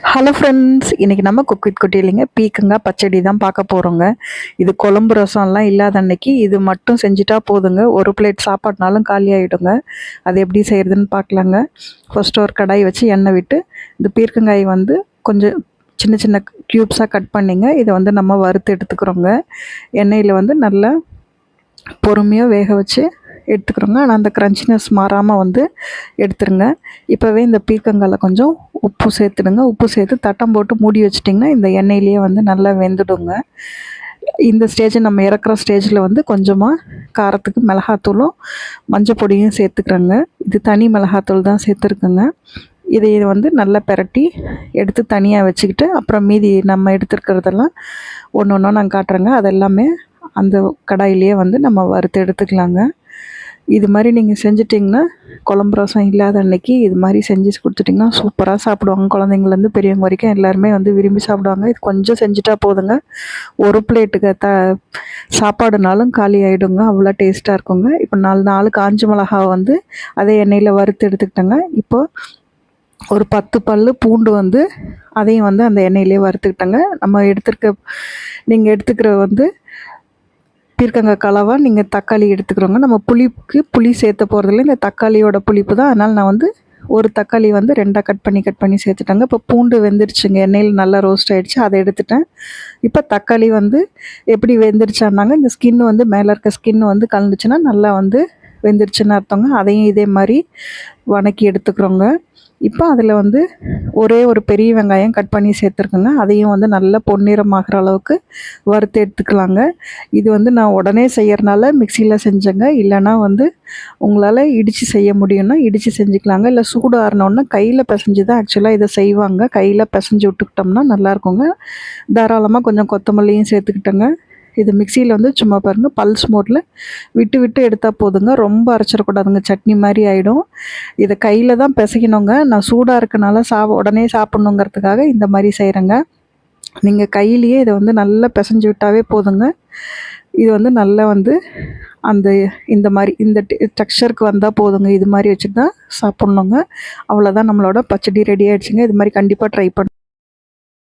Hello friends, இன்றைக்கி நம்ம cook with குட்டிலிங்க பீக்கங்காய் பச்சடி தான் பார்க்க போகிறோங்க. இது குழம்பு ரசம்லாம் இல்லாத அன்னைக்கு இது மட்டும் செஞ்சுட்டா போதுங்க. ஒரு பிளேட் சாப்பாடுனாலும் காலி ஆகிடுங்க. அது எப்படி செய்கிறதுன்னு பார்க்கலாங்க. ஃபஸ்ட்டு ஒரு கடாய் வச்சு எண்ணெய் விட்டு இந்த பீர்க்கங்காய் வந்து கொஞ்சம் சின்ன சின்ன க்யூப்ஸாக கட் பண்ணிங்க. இதை வந்து நம்ம வறுத்து எடுத்துக்கிறோங்க. எண்ணெயில் வந்து நல்லா பொறுமையாக வேக வச்சு எடுத்துக்கிறோங்க. ஆனால் அந்த க்ரன்ச்சினஸ் மாறாமல் வந்து எடுத்துருங்க. இப்போவே இந்த பீர்க்கங்காயில் கொஞ்சம் உப்பு சேர்த்துடுங்க. உப்பு சேர்த்து தட்டம் போட்டு மூடி வச்சிட்டிங்கன்னா இந்த எண்ணெயிலேயே வந்து நல்லா வெந்துடுங்க. இந்த ஸ்டேஜை நம்ம இறக்குற ஸ்டேஜில் வந்து கொஞ்சமாக காரத்துக்கு மிளகாத்தூளும் மஞ்சள் பொடியும் சேர்த்துக்கிறோங்க. இது தனி மிளகாத்தூள் தான் சேர்த்துருக்குங்க. இதை வந்து நல்லா பெரட்டி எடுத்து தனியாக வச்சுக்கிட்டு அப்புறம் மீதி நம்ம எடுத்துருக்கிறதெல்லாம் ஒன்று ஒன்றா நான் காட்டுறேங்க. அதெல்லாமே அந்த கடாயிலேயே வந்து நம்ம வறுத்து எடுத்துக்கலாங்க. இது மாதிரி நீங்கள் செஞ்சிட்டிங்கன்னா குழம்பு ரசம் இல்லாத அன்னைக்கு இது மாதிரி செஞ்சு கொடுத்துட்டிங்கன்னா சூப்பராக சாப்பிடுவாங்க. குழந்தைங்கள்லேருந்து பெரியவங்க வரைக்கும் எல்லாருமே வந்து விரும்பி சாப்பிடுவாங்க. இது கொஞ்சம் செஞ்சுட்டா போதுங்க. ஒரு பிளேட்டுக்கு சாப்பாடுனாலும் காலி ஆகிடுங்க. அவ்வளோ டேஸ்ட்டாக இருக்குங்க. இப்போ 4 காஞ்ச மிளகாவை வந்து அதே எண்ணெயில் வறுத்து எடுத்துக்கிட்டேங்க. இப்போ ஒரு 10 பல் பூண்டு வந்து அதையும் வந்து அந்த எண்ணெயிலே வறுத்துக்கிட்டேங்க. நீங்கள் எடுத்துக்கிற வந்து பீர்க்கங்காய் கலவா நீங்கள் தக்காளி எடுத்துக்கிறோங்க. நம்ம புளி சேர்த்த போகிறதில்ல. இந்த தக்காளியோட புளிப்பு தான். அதனால் நான் வந்து ஒரு தக்காளி வந்து 2ஆக கட் பண்ணி சேர்த்துட்டேங்க. இப்போ பூண்டு வெந்துருச்சுங்க. எண்ணெயில் நல்லா ரோஸ்ட் ஆகிடுச்சு. அதை எடுத்துட்டேன். இப்போ தக்காளி வந்து எப்படி வெந்துருச்சானாங்க, இந்த ஸ்கின் வந்து மேலே இருக்க ஸ்கின் வந்து கலந்துச்சுன்னா நல்லா வந்து வெந்துருச்சுன்னு அர்த்தங்க. அதையும் இதே மாதிரி வதக்கி எடுத்துக்கிறோங்க. இப்போ அதில் வந்து ஒரு பெரிய வெங்காயம் கட் பண்ணி சேர்த்துருக்குங்க. அதையும் வந்து நல்லா பொன்னிறமாகிற அளவுக்கு வறுத்து எடுத்துக்கலாங்க. இது வந்து நான் உடனே செய்கிறனால மிக்சியில் செஞ்சேங்க. இல்லைனா வந்து உங்களால் இடித்து செய்ய முடியும்னா இடித்து செஞ்சுக்கலாங்க. இல்லை சூடு ஆறினோன்னா கையில் பிசைஞ்சு தான் ஆக்சுவலாக இதை செய்வாங்க. கையில் பிசைஞ்சு விட்டுக்கிட்டோம்னா நல்லாயிருக்குங்க. தாராளமாக கொஞ்சம் கொத்தமல்லியும் சேர்த்துக்கிட்டேங்க. இது மிக்சியில் வந்து சும்மா பாருங்கள், பல்ஸ் மோட்டில் விட்டு விட்டு எடுத்தால் போதுங்க. ரொம்ப அரைச்சிடக்கூடாதுங்க, சட்னி மாதிரி ஆகிடும். இதை கையில் தான் பிசைக்கணுங்க. நான் சூடாக இருக்கனால உடனே சாப்பிட்ணுங்கிறதுக்காக இந்த மாதிரி செய்கிறேங்க. நீங்கள் கையிலேயே இதை வந்து நல்லா பிசைஞ்சு விட்டாவே போதுங்க. இது வந்து நல்லா வந்து இந்த மாதிரி இந்த டெக்ஸ்சருக்கு வந்தால் போதுங்க. இது மாதிரி வச்சுட்டு தான் சாப்பிட்ணுங்க. அவ்வளோதான், நம்மளோட பச்சடி ரெடி ஆகிடுச்சுங்க. இது மாதிரி கண்டிப்பாக ட்ரை பண்ணு.